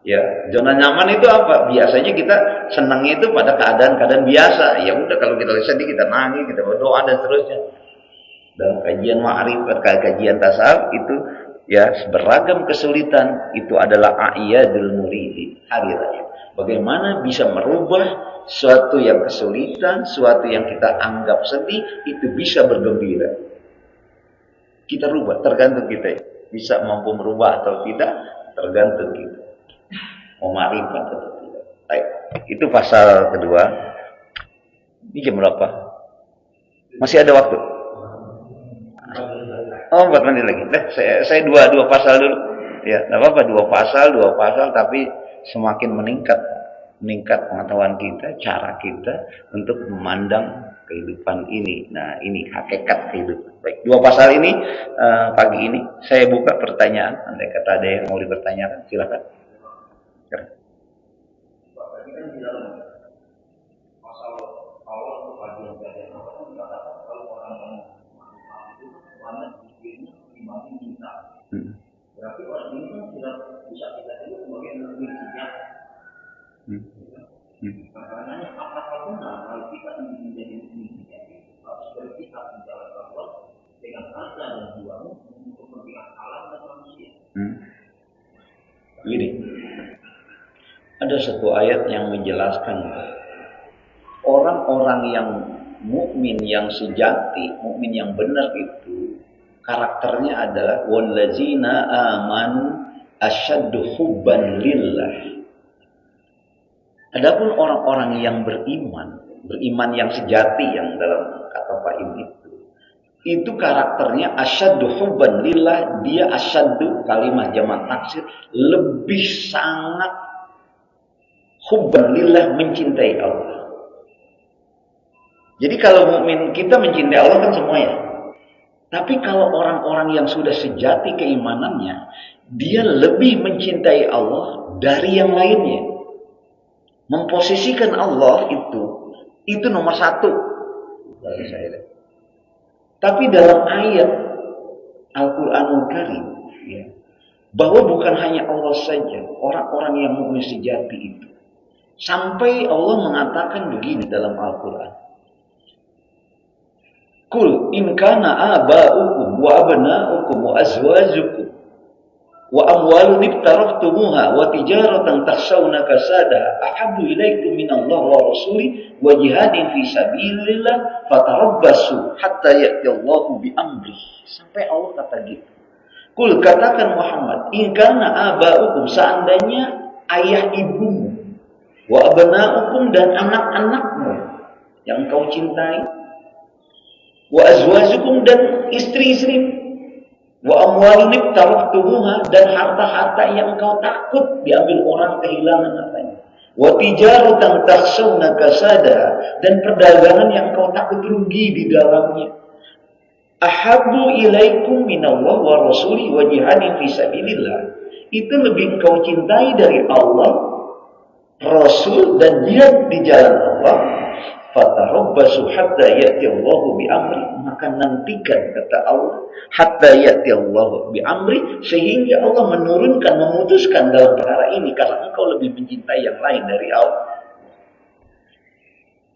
Ya, zona zaman itu apa? Biasanya kita senangnya itu pada keadaan-keadaan biasa. Ya udah kalau kita sedih kita nangis, kita berdoa dan seterusnya. Dalam kajian ma'rifat, kajian tasawuf itu ya beragam kesulitan itu adalah a'yadul muridi, hari raya. Bagaimana bisa merubah suatu yang kesulitan, suatu yang kita anggap sedih, itu bisa bergembira. Kita rubah, tergantung kita. Bisa mampu merubah atau tidak, tergantung kita. Mau ma'rifat atau tidak. Baik. Itu pasal kedua. Ini jam berapa? Masih ada waktu? Oh, 4 menit lagi. Saya dua pasal dulu. Ya, enggak apa-apa dua pasal tapi semakin meningkat pengetahuan kita, cara kita untuk memandang kehidupan ini. Nah, ini hakikat kehidupan. Baik, 2 pasal ini pagi ini saya buka pertanyaan. Andai kata ada yang mau dipertanyakan, silakan. Berarti orang ini kan sudah bisa kita sebut sebagai intinya. Makanya apakah benar kalau kita ingin menjadi intinya harus berpihak di jalan Allah dengan harta dan juang untuk berpihak Begini, ada satu ayat yang menjelaskan orang-orang yang mukmin yang sejati, mukmin yang benar itu karakternya adalah wallazina amanu asyaddu hubban lillah. Adapun orang-orang yang beriman yang sejati yang dalam kata Fahim itu karakternya asyaddu hubban lillah, dia asyaddu kalimat jamak taksir, lebih sangat hubban lillah, mencintai Allah. Jadi kalau mukmin kita mencintai Allah kan semuanya. Tapi kalau orang-orang yang sudah sejati keimanannya, dia lebih mencintai Allah dari yang lainnya. Memposisikan Allah itu nomor satu bagi saya. Tapi dalam ayat Al-Quranul Karim, ya, bahwa bukan hanya Allah saja, orang-orang yang mukmin sejati itu. Sampai Allah mengatakan begini dalam Al-Quran. Kul in kana aba'ukum wa abna'ukum wa azwajukum wa amwalun iftaraftumuha wa tijaratan takhshawna kasadaha ahabbu ilaikum minallahi wa rasuli wa jihadin fi sabilillah fatarabbasu hatta ya'tiyallahu bi amri. Sampai Allah kata gitu. Kul, katakan Muhammad, in kana aba'ukum, seandainya ayah ibumu, wa abna'ukum, dan anak-anakmu yang kau cintai, wa azwajukum, dan istri-istri, wa amwalun iftaraftumuha, dan harta-harta yang engkau takut diambil orang, kehilangan hartanya, wa tijaratan takhshawna kasadaha, dan perdagangan yang engkau takut rugi di dalamnya, ahabbu ilaikum minallah wa rasuli wa jihadin fi sabilillah, itu lebih engkau cintai dari Allah, Rasul, dan jihad di jalan Allah. Fatarabbasu hatta ya'ti Allahu bi amri, maka nantikan, kata Allah, hatta ya'ti Allahu bi amri, sehingga Allah menurunkan, memutuskan dalam perkara ini, karena engkau lebih mencintai yang lain dari Allah.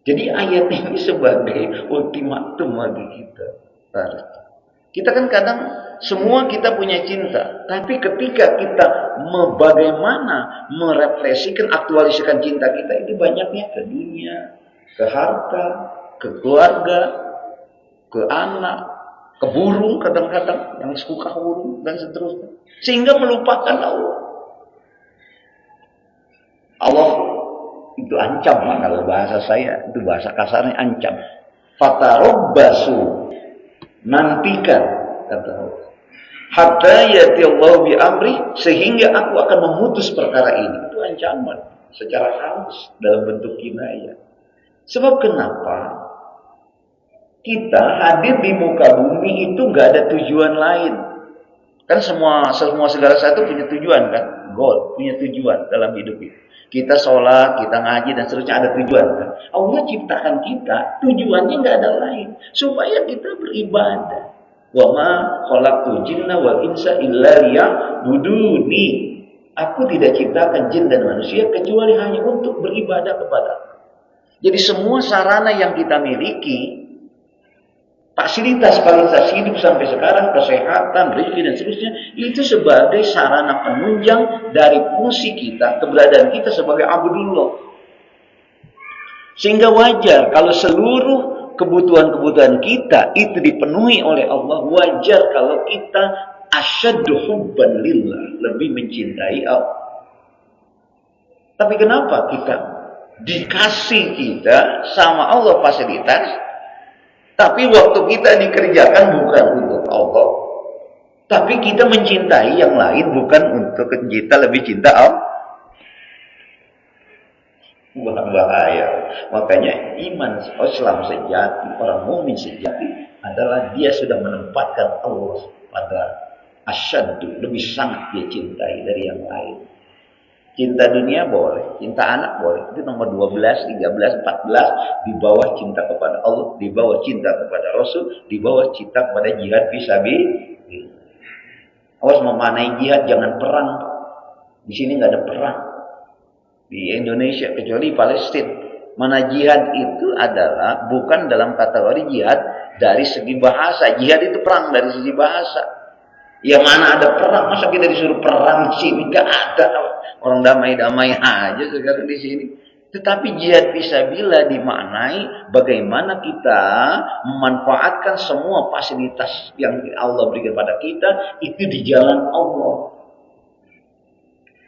Jadi ayat ini sebagai ultimatum bagi kita. Kita kan kadang semua kita punya cinta, tapi ketika kita bagaimana merefleksikan, aktualisasikan cinta kita, itu banyaknya ke dunia, ke harta, ke keluarga, ke anak, ke burung kadang-kadang, yang suka burung, dan seterusnya. Sehingga melupakan Allah. Allah itu ancam, kalau bahasa saya, itu bahasa kasarnya ancam. Fatarabbasu, nantikan, kata Allah. Hatta ya'ti Allah bi amri, sehingga aku akan memutus perkara ini. Itu ancaman secara halus dalam bentuk kinayah. Sebab kenapa kita hadir di muka bumi itu nggak ada tujuan lain? Kan semua segala sesuatu punya tujuan kan? Goal, punya tujuan dalam hidup ini. Kita sholat, kita ngaji, dan seterusnya ada tujuan kan? Allah ciptakan kita, tujuannya nggak ada lain, supaya kita beribadah. Wa ma khalaqtul jinna wal insa illa liya'buduni. Aku tidak ciptakan jin dan manusia kecuali hanya untuk beribadah kepada-Aku. Jadi semua sarana yang kita miliki, fasilitas hidup sampai sekarang, kesehatan, rezeki, dan seterusnya, itu sebagai sarana penunjang dari fungsi kita, keberadaan kita sebagai abdullah. Sehingga wajar kalau seluruh kebutuhan-kebutuhan kita itu dipenuhi oleh Allah. Wajar kalau kita asyaddu hubban lillah, lebih mencintai Allah. Tapi kenapa kita dikasih kita sama Allah fasilitas, tapi waktu kita dikerjakan bukan untuk Allah, tapi kita mencintai yang lain bukan untuk kita lebih cinta Allah? Bahaya. Makanya iman Islam sejati, orang mukmin sejati adalah dia sudah menempatkan Allah pada asyaddu, lebih sangat dia cintai dari yang lain. Cinta dunia boleh, cinta anak boleh, itu nomor 12, 13, 14, di bawah cinta kepada Allah, di bawah cinta kepada Rasul, di bawah cinta kepada jihad fisabilillah. Awas memanai jihad, jangan perang. Di sini nggak ada perang di Indonesia kecuali Palestina. Mana jihad itu adalah bukan dalam kategori jihad dari segi bahasa. Jihad itu perang dari segi bahasa. Ya mana ada perang, masa kita disuruh perang di sini? Gak ada. Orang damai-damai aja sekarang di sini. Tetapi jihad fisabilillah dimaknai bagaimana kita memanfaatkan semua fasilitas yang Allah berikan pada kita itu di jalan Allah.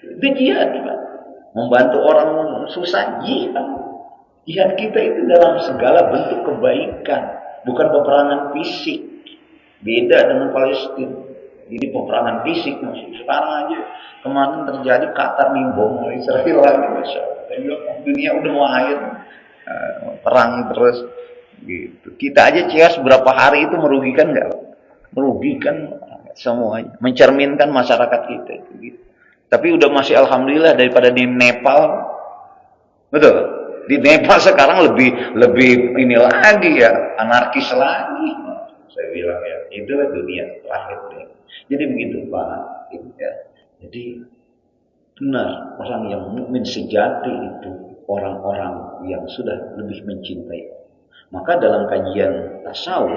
Itu jihad, Pak. Membantu orang susah, jihad. Jihad kita itu dalam segala bentuk kebaikan, bukan peperangan fisik. Beda dengan Palestina. Jadi peperangan fisik masih sekarang aja. Kemarin terjadi Qatar nimbom Israel lagi, Masya Allah. Dunia udah mau akhir, perang terus. Gitu. Kita aja chaos berapa hari itu merugikan nggak? Merugikan semuanya, mencerminkan masyarakat kita. Gitu. Tapi udah masih alhamdulillah daripada di Nepal, betul. Di Nepal sekarang lebih ini lagi ya, anarkis lagi. Saya bilang ya, itulah dunia terakhir. Jadi begitu Pak. Ya. Jadi benar orang yang mukmin sejati itu orang-orang yang sudah lebih mencintai. Maka dalam kajian tasawuf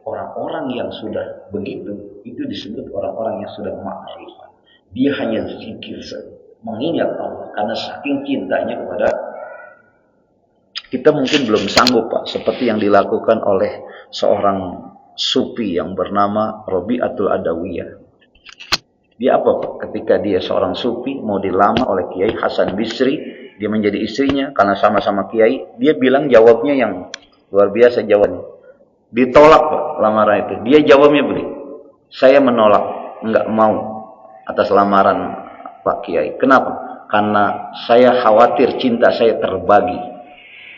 orang-orang yang sudah begitu itu disebut orang-orang yang sudah makrifat. Dia hanya zikir saja, mengingat Allah karena saking cintanya kepada kita. Mungkin belum sanggup Pak seperti yang dilakukan oleh seorang sufi yang bernama Robi'atul Adawiyah. Dia apa Pak? Ketika dia seorang sufi mau dilamar oleh Kiai Hasan Bisri, dia menjadi istrinya karena sama-sama Kiai. Dia bilang jawabnya yang luar biasa jawabnya. Ditolak Pak lamaran itu. Dia jawabnya begini, saya menolak, enggak mau atas lamaran Pak Kiai. Kenapa? Karena saya khawatir cinta saya terbagi.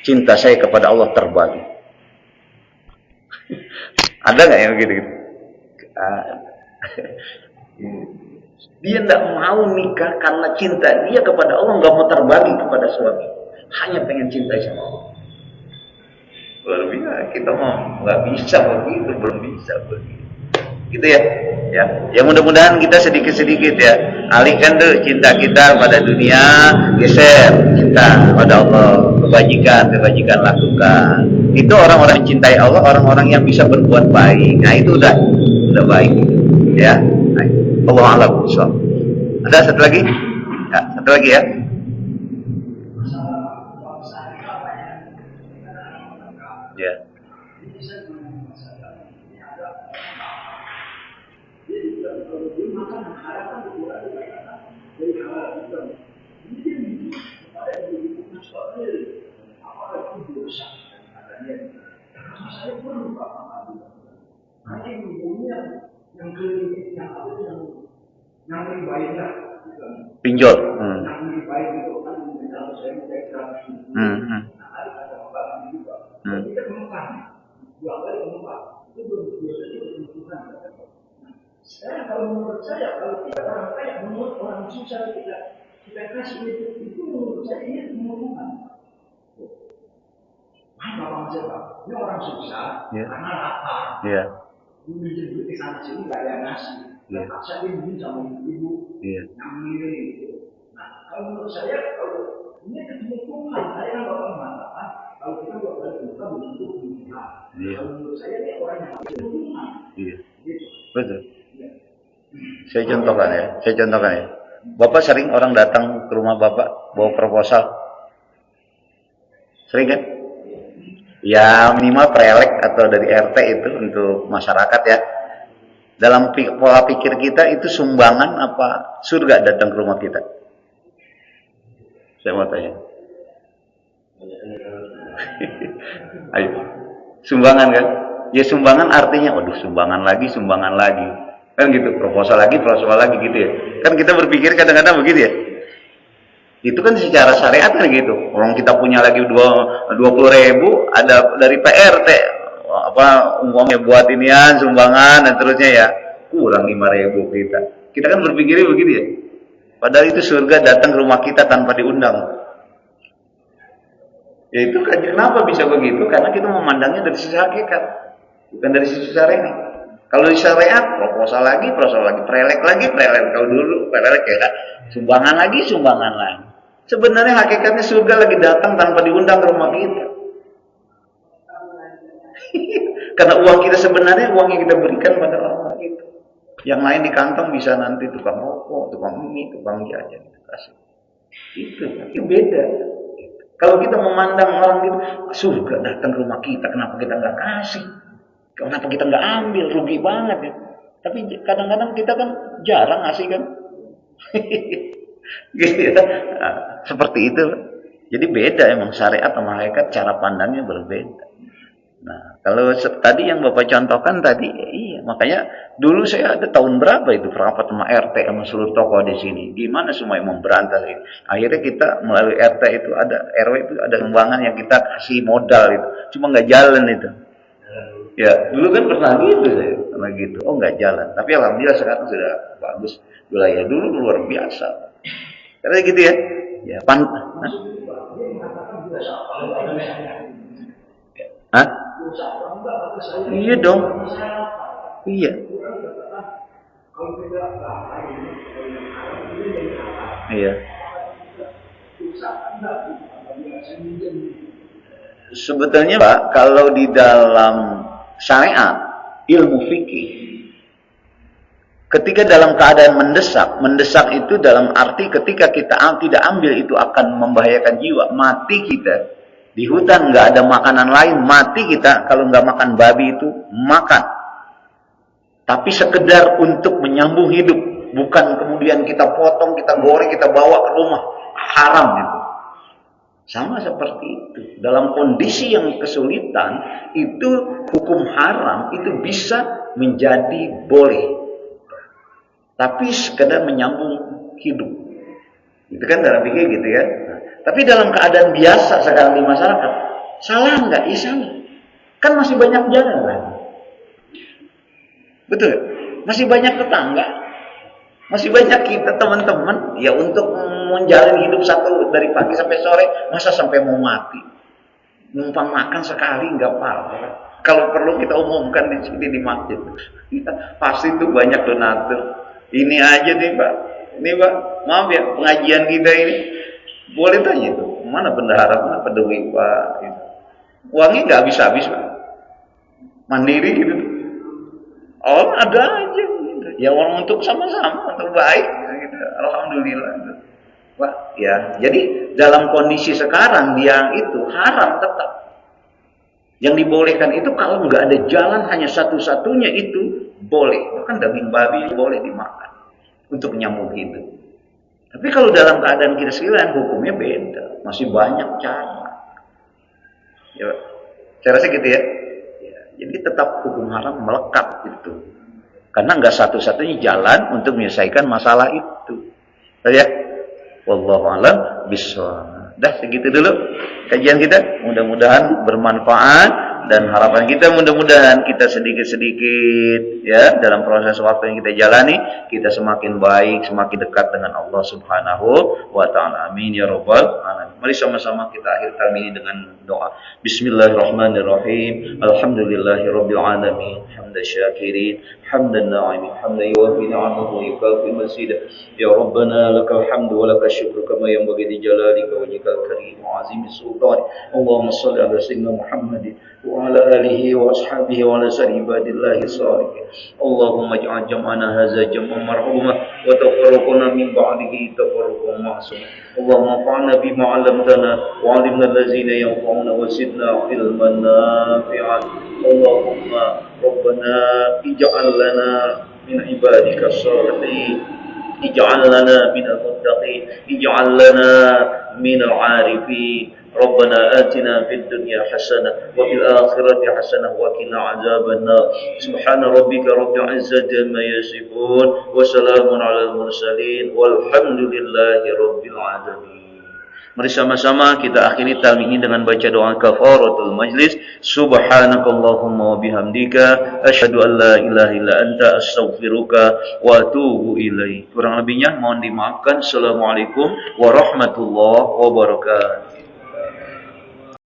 Cinta saya kepada Allah terbagi. Ada nggak yang begitu? Dia tidak mau nikah karena cinta dia kepada Allah nggak mau terbagi kepada suami. Hanya pengen cintai sama Allah. Luar biasa. Kita mau nggak bisa begitu, belum bisa begitu. Gitu ya. Ya mudah-mudahan kita sedikit-sedikit ya alihkan tuh cinta kita pada dunia, geser cinta pada Allah, kebajikan lakukan. Itu orang-orang mencintai Allah, orang-orang yang bisa berbuat baik. Nah itu udah baik ya. Allah a'lam. Ada satu lagi? Ya, satu lagi ya. Ya. Pinjol. Sekarang kalau menurut saya, kalau kita orang kaya, menurut orang susah kita kasih itu menurut saya ini pembunuhan. Bapak siapa? Ini orang susah, karena lapar. Minjem duit di sana sini gak ada nasi. Terpaksa dia minjem sama ibu yang ngirim gitu. Nah, kalau menurut saya, kalau ini ketemu Tuhan, saya kan bapak mengatakan, kalau kita buat balik muka bentuk Tuhan. Kalau menurut saya ini orang yang ketemu Tuhan. Gitu. Betul. Saya contohkan ya. Bapak sering orang datang ke rumah Bapak bawa proposal. Sering kan? Ya minimal prelek atau dari RT itu untuk masyarakat ya. Dalam pola pikir kita itu sumbangan apa surga datang ke rumah kita? Saya mau tanya. Ayo. Sumbangan kan? Ya sumbangan artinya, waduh sumbangan lagi. Kan gitu, proposal lagi gitu ya. Kan kita berpikir kadang-kadang begitu ya. Itu kan secara syariat kan gitu. Orang kita punya lagi 20.000 ada dari PRT uangnya buat inian sumbangan dan terusnya ya kurang 5.000 kita. Kita kan berpikirnya begitu ya. Padahal itu surga datang ke rumah kita tanpa diundang. Ya itu kan kenapa bisa begitu? Karena kita memandangnya dari sisi hakikat, bukan dari sisi syariat. Kalau di syariat proposal lagi, prelek. Kalau dulu prelek ya, sumbangan lagi. Sebenarnya hakikatnya surga lagi datang tanpa diundang ke rumah kita. Karena uang kita sebenarnya uang yang kita berikan pada orang itu. Yang lain di kantong bisa nanti tukang rokok, tukang mie, tukang jajan kasih. Itu beda. Kalau kita memandang orang gitu, surga datang ke rumah kita, kenapa kita nggak kasih? Kenapa kita nggak ambil? Rugi banget ya. Tapi kadang-kadang kita kan jarang ngasih kan. Gitu ya. Nah, seperti itu. Jadi beda emang syariat sama hakikat, cara pandangnya berbeda. Nah, kalau tadi yang Bapak contohkan tadi, iya, makanya dulu saya ada tahun berapa itu rapat sama RT sama seluruh tokoh di sini. Gimana semua yang memberantas ini. Akhirnya kita melalui RT itu ada RW itu ada sumbangan yang kita kasih modal itu. Cuma nggak jalan itu. Ya, dulu kan pernah gitu saya, pernah gitu. Oh, nggak jalan. Tapi alhamdulillah sekarang sudah bagus. Wilayah dulu luar biasa. Karena gitu ya. Ya, Hah? Iya dong. Iya. Iya. Sebetulnya Pak, kalau di dalam syariat, ilmu fikih, ketika dalam keadaan mendesak itu dalam arti ketika kita tidak ambil itu akan membahayakan jiwa, mati kita. Di hutan nggak ada makanan lain, mati kita kalau nggak makan babi itu makan. Tapi sekedar untuk menyambung hidup, bukan kemudian kita potong, kita goreng, kita bawa ke rumah, haram itu. Sama seperti itu. Dalam kondisi yang kesulitan, itu hukum haram itu bisa menjadi boleh. Tapi sekedar menyambung hidup. Itu kan dalam pikir gitu ya. Tapi dalam keadaan biasa sekarang di masyarakat, salah nggak? Iya salah. Kan masih banyak jalan lagi. Betul? Masih banyak tetangga. Masih banyak kita teman-teman ya untuk menjalani hidup satu dari pagi sampai sore, masa sampai mau mati. Numpang makan sekali nggak apa-apa. Kalau perlu kita umumkan di sini di masjid. Pasti itu banyak donatur. Ini aja nih Pak. Ini Pak, maaf ya pengajian kita ini. Boleh tanya itu, mana bendahara, mana peduli Pak? Gitu. Uangnya nggak habis-habis Pak. Mandiri gitu. Oh ada aja. Gitu. Ya orang untuk sama-sama, untuk baik. Gitu. Alhamdulillah. Gitu. Pak, ya. Jadi dalam kondisi sekarang yang itu haram tetap. Yang dibolehkan itu kalau nggak ada jalan hanya satu-satunya itu boleh. Bahkan daging babi boleh dimakan untuk menyambung hidup. Tapi kalau dalam keadaan kita sekalian hukumnya beda, masih banyak cara. Ya, saya rasa gitu ya. Jadi tetap hukum haram melekat itu, karena nggak satu-satunya jalan untuk menyelesaikan masalah itu. Ya, wallahu a'lam bishawab. Dah segitu dulu kajian kita. Mudah-mudahan bermanfaat. Dan harapan kita mudah-mudahan kita sedikit-sedikit ya dalam proses waktu yang kita jalani kita semakin baik, semakin dekat dengan Allah Subhanahu wa taala. Amin ya rabbal alamin. Mari sama-sama kita akhir kali ini dengan doa. Bismillahirrahmanirrahim. Alhamdulillahirabbil alamin. Hamdan syakirin, hamdan na'imin, hamdan yuwafi ni'amahu wa yukafi masidah. Ya Rabbana lakal hamdu wa lakal syukru kama yanbaghi li jalalika wa wajhikal karim wa 'azimi sultani. Allahumma shalli ala sayyidina Muhammadin وعلى آله وأصحابه وعلى سائر عباد الله الصالحين. اللهم اجعل جمعنا هذا جمعا مرحوما وتفرقنا من بعده تفرقا معصوما. اللهم انفعنا بما علمتنا وعلمنا الذين ينفعون وزدنا علما نافعا. اللهم ربنا اجعل لنا من عبادك الصالحين، اجعل لنا من المتقين، اجعل لنا من العارفين. ربنا آتنا في الدنيا حسنة وفي الآخرة حسنة وقنا عذاب النار. سبحان ربك رب العزة عما يصفون وسلام على المرسلين والحمد لله رب العالمين. Mari sama-sama kita akhiri talim ini dengan baca doa kafaratul majlis. Subhanakallahumma wa bihamdika asyhadu an la ilaha illa anta astaghfiruka wa atubu ilaik. Kurang lebihnya mohon dimaafkan. Assalamualaikum warahmatullahi wabarakatuh.